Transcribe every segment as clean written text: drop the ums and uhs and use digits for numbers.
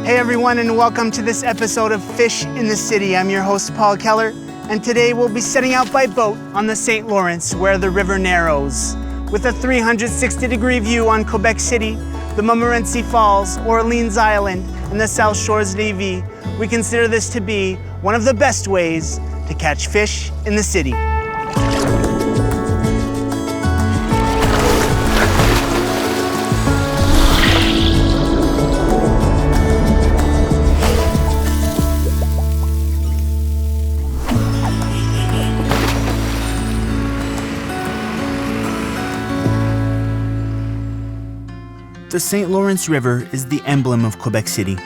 Hey everyone, and welcome to this episode of Fish in the City. I'm your host, Paul Keller, and today we'll be setting out by boat on the St-Laurent, where the river narrows. With a 360-degree view on Quebec City, the Montmorency Falls, Orleans Island, and the South Shores of Lévis, we consider this to be one of the best ways to catch fish in the city. The St. Lawrence River is the emblem of Quebec City.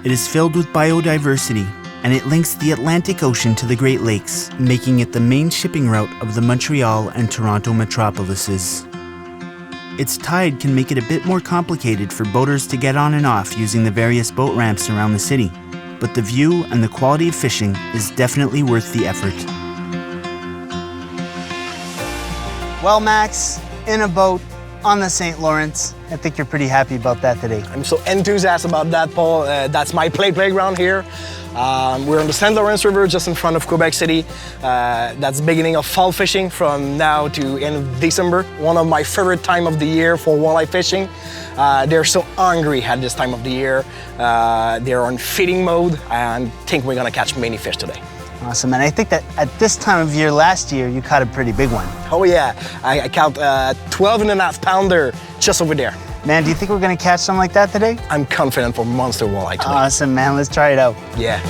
It is filled with biodiversity, and it links the Atlantic Ocean to the Great Lakes, making it the main shipping route of the Montreal and Toronto metropolises. Its tide can make it a bit more complicated for boaters to get on and off using the various boat ramps around the city, but the view and the quality of fishing is definitely worth the effort. Well, Max, in a boat on the St. Lawrence. I think you're pretty happy about that today. I'm so enthusiastic about that, Paul. That's my playground here. We're on the St. Lawrence River just in front of Quebec City. That's the beginning of fall fishing from now to end of December. One of my favorite time of the year for walleye fishing. They're so hungry at this time of the year. They're on feeding mode and I think we're gonna catch many fish today. Awesome, and I think that at this time of year last year, you caught a pretty big one. Oh yeah, I caught a 12.5 pounder just over there. Man, do you think we're gonna catch something like that today? I'm confident for monster walleye today. Awesome, man, let's try it out. Yeah.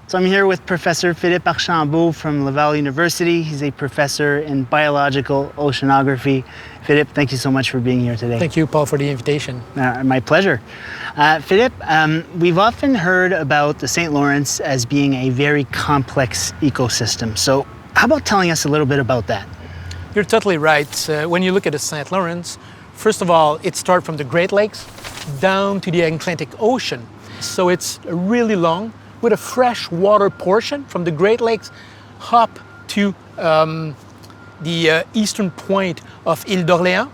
So I'm here with Professor Philippe Archambault from Laval University. He's a professor in biological oceanography. Philippe, thank you so much for being here today. Thank you, Paul, for the invitation. My pleasure. Philippe, we've often heard about the St. Lawrence as being a very complex ecosystem. So how about telling us a little bit about that? You're totally right. When you look at the St. Lawrence, first of all, it starts from the Great Lakes down to the Atlantic Ocean. So it's really long, with a fresh water portion from the Great Lakes up to the eastern point of Île d'Orléans.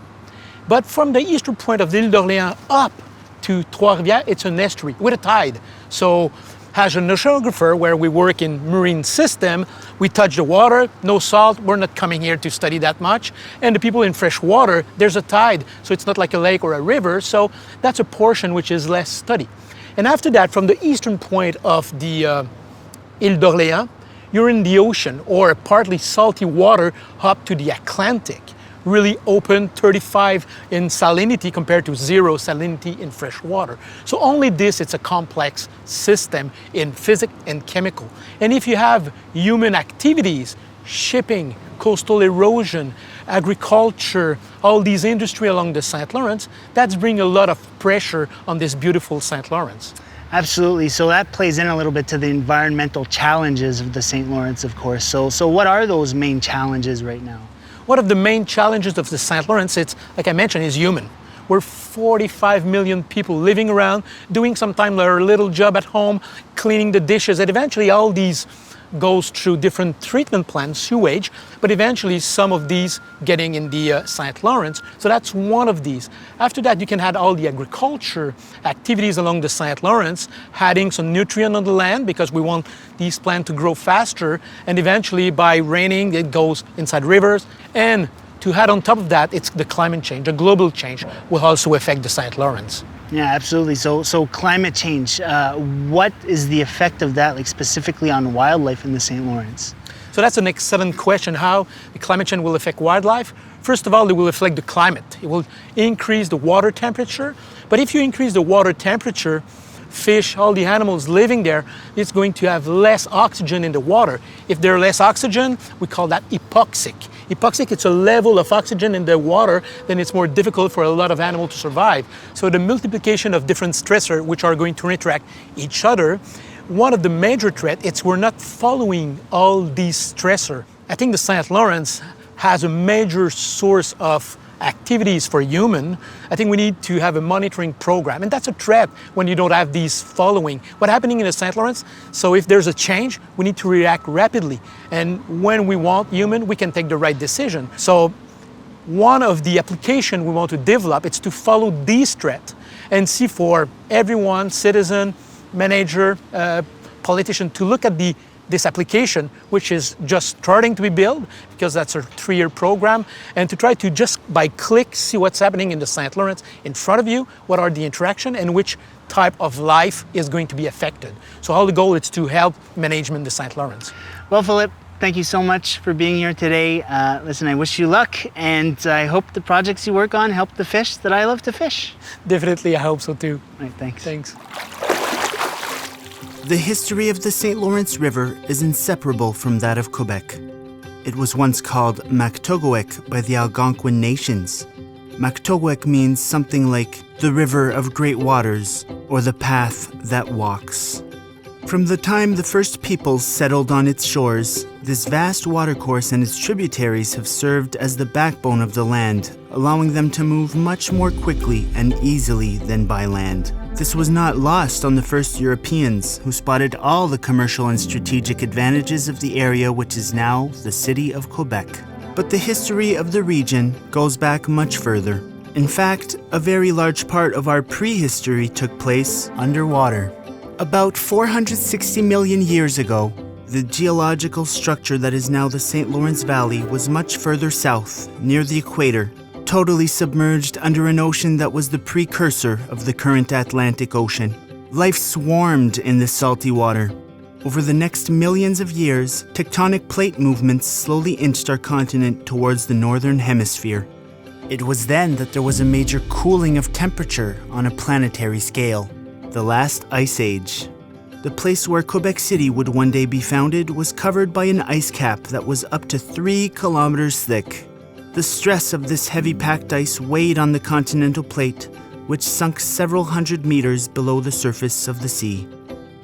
But from the eastern point of Île d'Orléans up to Trois-Rivières, it's an estuary with a tide. So as an oceanographer, where we work in marine system, we touch the water, no salt, we're not coming here to study that much. And the people in fresh water, there's a tide, so it's not like a lake or a river, so that's a portion which is less studied. And after that, from the eastern point of the Île d'Orléans, you're in the ocean or partly salty water up to the Atlantic. Really open, 35 in salinity compared to 0 salinity in fresh water. So only this, it's a complex system in physics and chemical. And if you have human activities, shipping, coastal erosion, agriculture, all these industry along the St. Lawrence, that's bringing a lot of pressure on this beautiful St. Lawrence. Absolutely. So that plays in a little bit to the environmental challenges of the St. Lawrence, of course. So what are those main challenges right now? One of the main challenges of the St. Lawrence, it's, like I mentioned, is human. We're 45 million people living around, doing sometimes their little job at home, cleaning the dishes, and eventually all these goes through different treatment plants, sewage, but eventually some of these getting in the St. Lawrence. So that's one of these. After that, you can add all the agriculture activities along the St. Lawrence, adding some nutrient on the land because we want these plants to grow faster. And eventually by raining, it goes inside rivers. And to add on top of that, it's the climate change, the global change will also affect the St. Lawrence. Yeah, absolutely. So climate change, what is the effect of that, like specifically on wildlife in the St. Lawrence? So that's an excellent question, how the climate change will affect wildlife. First of all, it will affect the climate. It will increase the water temperature. But if you increase the water temperature, fish, all the animals living there, it's going to have less oxygen in the water. If there's less oxygen, we call that hypoxic. Hypoxic, it's a level of oxygen in the water, then it's more difficult for a lot of animals to survive. So the multiplication of different stressors which are going to interact each other one of the major threats is we're not following all these stressors. I think the St-Laurent has a major source of activities for human. I think we need to have a monitoring program, and that's a threat when you don't have these following. What's happening in the St-Laurent? So if there's a change, we need to react rapidly, and when we want human, we can take the right decision. So one of the applications we want to develop is to follow these threats and see for everyone, citizen, manager, politician, to look at this application, which is just starting to be built, because that's a 3-year program, and to try to just by click see what's happening in the St-Laurent in front of you, what are the interaction, and which type of life is going to be affected. So all the goal is to help management the St-Laurent. Well, Philippe, thank you so much for being here today. Listen, I wish you luck, and I hope the projects you work on help the fish that I love to fish. Definitely, I hope so too. All right, thanks. Thanks. The history of the St. Lawrence River is inseparable from that of Quebec. It was once called Mactogoek by the Algonquin nations. Mactogoek means something like the river of great waters or the path that walks. From the time the first peoples settled on its shores, this vast watercourse and its tributaries have served as the backbone of the land, allowing them to move much more quickly and easily than by land. This was not lost on the first Europeans, who spotted all the commercial and strategic advantages of the area which is now the city of Quebec. But the history of the region goes back much further. In fact, a very large part of our prehistory took place underwater. About 460 million years ago, the geological structure that is now the St. Lawrence Valley was much further south, near the equator, totally submerged under an ocean that was the precursor of the current Atlantic Ocean. Life swarmed in this salty water. Over the next millions of years, tectonic plate movements slowly inched our continent towards the northern hemisphere. It was then that there was a major cooling of temperature on a planetary scale. The last ice age. The place where Quebec City would one day be founded was covered by an ice cap that was up to 3 kilometers thick. The stress of this heavy packed ice weighed on the continental plate, which sunk several hundred meters below the surface of the sea.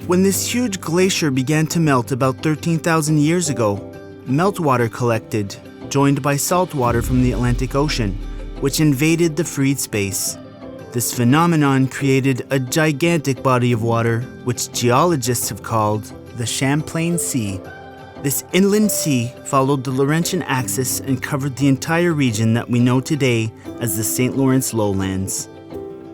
When this huge glacier began to melt about 13,000 years ago, meltwater collected, joined by salt water from the Atlantic Ocean, which invaded the freed space. This phenomenon created a gigantic body of water, which geologists have called the Champlain Sea. This inland sea followed the Laurentian axis and covered the entire region that we know today as the St. Lawrence lowlands.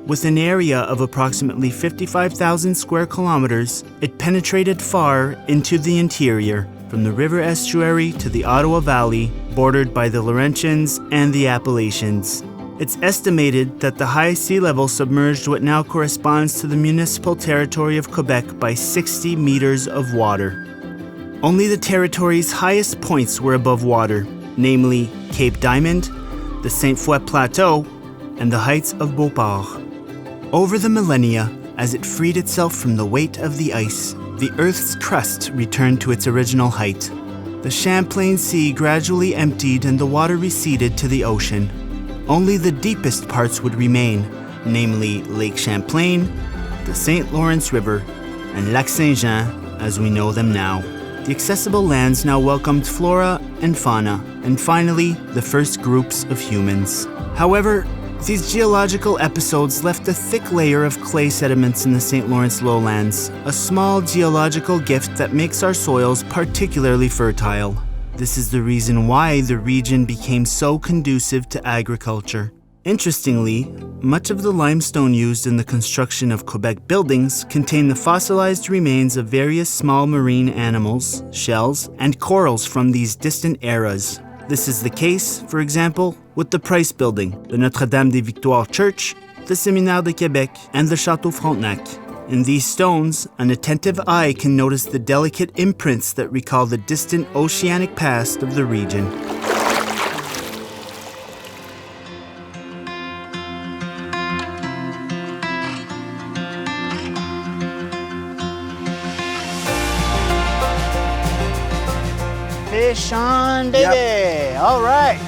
With an area of approximately 55,000 square kilometers, it penetrated far into the interior, from the river estuary to the Ottawa Valley, bordered by the Laurentians and the Appalachians. It's estimated that the high sea level submerged what now corresponds to the municipal territory of Quebec by 60 meters of water. Only the territory's highest points were above water, namely Cape Diamond, the Sainte-Foy Plateau, and the heights of Beauport. Over the millennia, as it freed itself from the weight of the ice, the Earth's crust returned to its original height. The Champlain Sea gradually emptied and the water receded to the ocean. Only the deepest parts would remain, namely Lake Champlain, the St. Lawrence River, and Lac Saint-Jean as we know them now. The accessible lands now welcomed flora and fauna, and finally, the first groups of humans. However, these geological episodes left a thick layer of clay sediments in the St. Lawrence lowlands, a small geological gift that makes our soils particularly fertile. This is the reason why the region became so conducive to agriculture. Interestingly, much of the limestone used in the construction of Quebec buildings contain the fossilized remains of various small marine animals, shells, and corals from these distant eras. This is the case, for example, with the Price Building, the Notre-Dame-des-Victoires Church, the Séminaire de Québec, and the Château Frontenac. In these stones, an attentive eye can notice the delicate imprints that recall the distant oceanic past of the region. Fish on, baby! Yep. All right.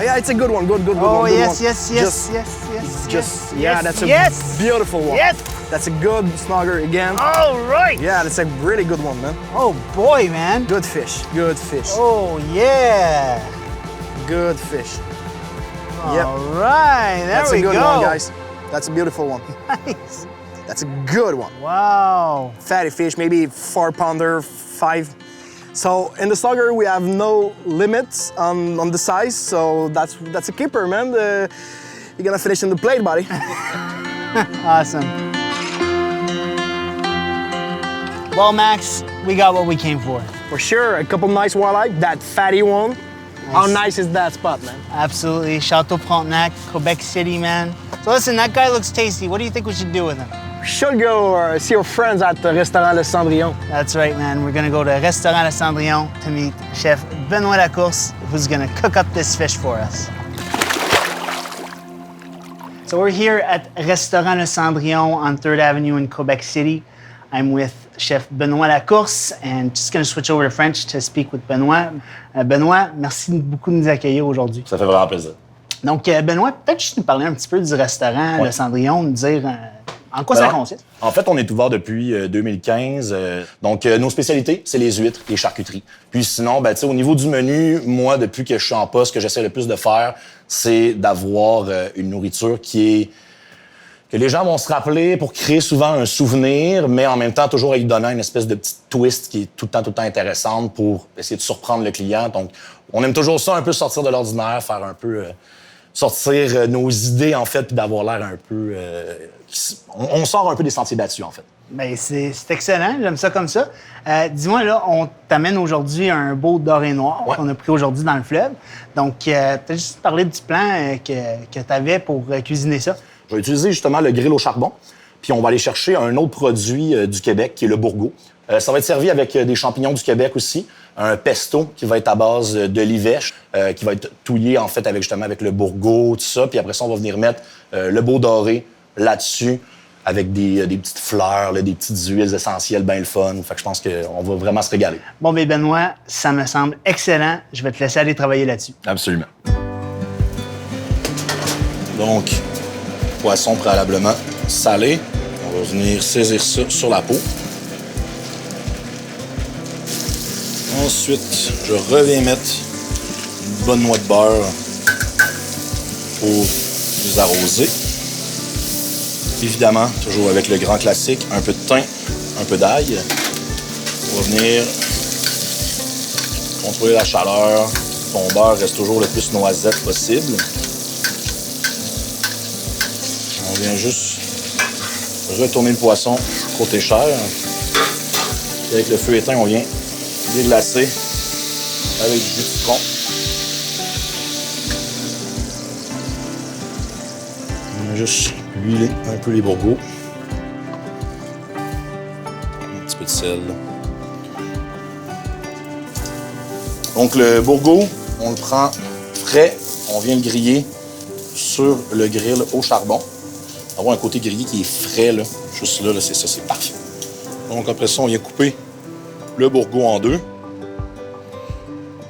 Yeah, it's a good one. Good Oh, one. Good yes, one. yes, yes, yes. Just, yeah, yes, that's a yes. beautiful one. Yes. That's a good snogger again. All right. Yeah, that's a really good one, man. Oh, boy, man. Good fish. Good fish. Oh, yeah. Good fish. All right, there That's we a good go. one, guys. That's a beautiful one. Nice. That's a good one. Wow. Fatty fish, maybe 4-pounder, 5. So in the slugger, we have no limits on the size, so that's a keeper, man. You're gonna finish in the plate, buddy. Awesome. Well, Max, we got what we came for. For sure, a couple nice walleye, that fatty one. How nice is that spot, man? Absolutely. Chateau Frontenac, Quebec City, man. So listen, that guy looks tasty. What do you think we should do with him? We should go see our friends at the Restaurant Le Cendrillon. That's right, man. We're gonna go to Restaurant Le Cendrillon to meet Chef Benoit Lacourse, who's gonna cook up this fish for us. So we're here at Restaurant Le Cendrillon on 3rd Avenue in Quebec City. I'm with Chef Benoit Lacourse, and just gonna switch over to French to speak with Benoit. Benoit, merci beaucoup de nous accueillir aujourd'hui. Ça fait vraiment plaisir. Donc, Benoit, peut-être juste nous parler un petit peu du restaurant Le Cendrillon, nous dire en quoi ça consiste. En fait, on est ouvert depuis 2015. Donc, nos spécialités, c'est les huîtres, les charcuteries. Puis sinon, ben, au niveau du menu, moi, depuis que je suis en poste, ce que j'essaie le plus de faire, c'est d'avoir une nourriture que les gens vont se rappeler pour créer souvent un souvenir, mais en même temps, toujours lui donnant une espèce de petite twist qui est tout le temps intéressante pour essayer de surprendre le client. Donc, on aime toujours ça, un peu sortir de l'ordinaire, faire un peu... sortir nos idées, en fait, puis d'avoir l'air un peu... on sort un peu des sentiers battus, en fait. Bien, c'est excellent, j'aime ça comme ça. Dis-moi, là, on t'amène aujourd'hui un beau doré noir qu'on a pris aujourd'hui dans le fleuve. Donc, peut-être juste parler du plan que tu avais pour cuisiner ça. Je vais utiliser justement le grill au charbon, puis on va aller chercher un autre produit du Québec, qui est le bourgeot. Ça va être servi avec des champignons du Québec aussi, un pesto qui va être à base de livèche, qui va être touillé en fait avec le bourgeot, tout ça. Puis après ça, on va venir mettre le beau doré là-dessus avec des petites fleurs, là, des petites huiles essentielles bien le fun. Fait que je pense qu'on va vraiment se régaler. Bon, bien, Benoît, ça me semble excellent. Je vais te laisser aller travailler là-dessus. Absolument. Donc, poisson préalablement salé. On va venir saisir ça sur la peau. Ensuite, je reviens mettre une bonne noix de beurre pour les arroser. Évidemment, toujours avec le grand classique, un peu de thym, un peu d'ail. On va venir contrôler la chaleur. Ton beurre reste toujours le plus noisette possible. On vient juste retourner le poisson côté chair. Et avec le feu éteint, on vient déglacer avec du jus de citron. On va juste huiler un peu les bourgeots. Un petit peu de sel. Donc le bourgeot, on le prend frais, on vient le griller sur le grill au charbon. Avoir un côté grillé qui est frais, là. Juste là, c'est ça, c'est parfait. Donc après ça, on vient couper le bourgeot en deux.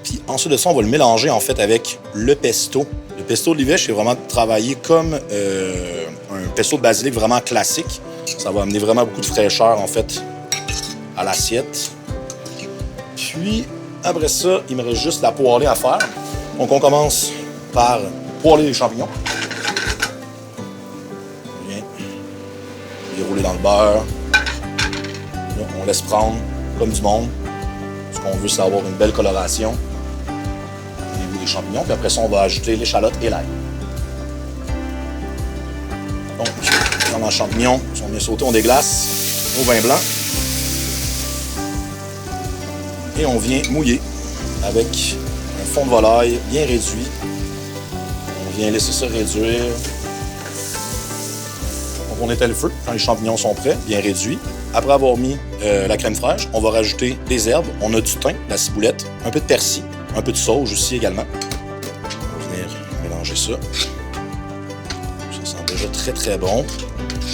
Puis ensuite de ça, on va le mélanger en fait avec le pesto. Le pesto de livèche est vraiment travaillé comme un pesto de basilic vraiment classique. Ça va amener vraiment beaucoup de fraîcheur en fait à l'assiette. Puis après ça, il me reste juste la poêlée à faire. Donc on commence par poêler les champignons. On vient les rouler dans le beurre. Là, on laisse prendre comme du monde. Ce qu'on veut, c'est avoir une belle coloration au niveau des champignons. Puis après ça, on va ajouter l'échalote et l'ail. Donc, dans les champignons, ils sont bien sautés, on déglace au vin blanc. Et on vient mouiller avec un fond de volaille bien réduit. On vient laisser ça réduire. Donc, on éteint le feu quand les champignons sont prêts, bien réduits. Après avoir mis la crème fraîche, on va rajouter des herbes. On a du thym, de la ciboulette, un peu de persil, un peu de sauge aussi également. On va venir mélanger ça. Ça sent déjà très, très bon.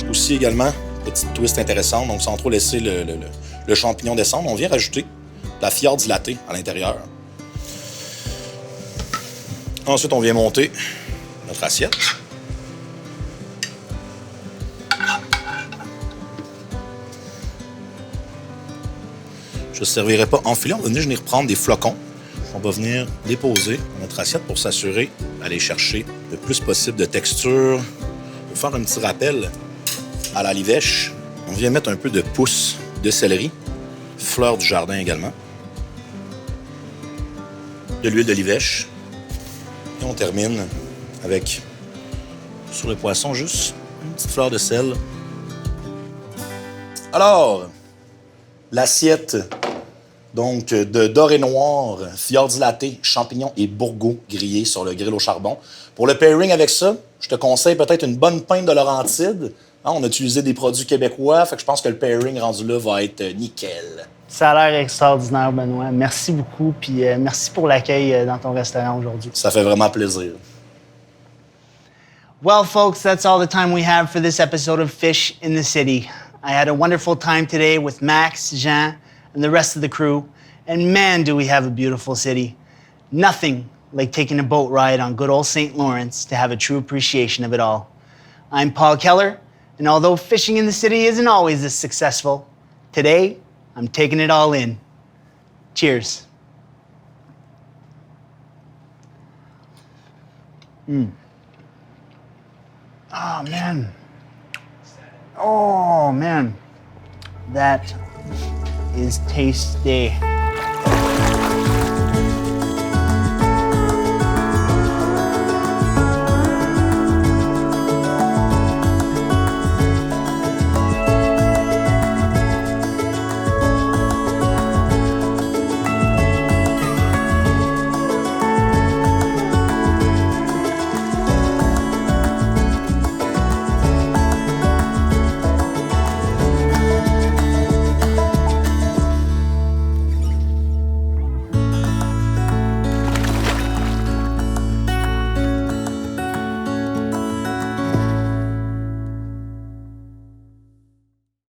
Aussi également, petite twist intéressante. Donc, sans trop laisser le champignon descendre, on vient rajouter de la fior dilatée à l'intérieur. Ensuite, on vient monter notre assiette. Je ne servirai pas enfilé, on va venir reprendre des flocons. On va venir déposer notre assiette pour s'assurer d'aller chercher le plus possible de texture. Pour faire un petit rappel à la livèche, on vient mettre un peu de pousses de céleri, fleurs du jardin également, de l'huile de livèche. Et on termine avec, sur le poisson, juste une petite fleur de sel. Alors, l'assiette donc de doré noir, fjord dilaté, champignons et bourgots grillés sur le grill au charbon. Pour le pairing avec ça, je te conseille peut-être une bonne pinte de Laurentide. Hein, on a utilisé des produits québécois, fait que je pense que le pairing rendu là va être nickel. Ça a l'air extraordinaire, Benoît. Merci beaucoup, puis merci pour l'accueil dans ton restaurant aujourd'hui. Ça fait vraiment plaisir. Well, folks, that's all the time we have for this episode of Fish in the City. I had a wonderful time today with Max, Jean, and the rest of the crew, and man, do we have a beautiful city. Nothing like taking a boat ride on good old St. Lawrence to have a true appreciation of it all. I'm Paul Keller, and although fishing in the city isn't always this successful, today, I'm taking it all in. Cheers. Oh, man. Oh, man. That is tasty.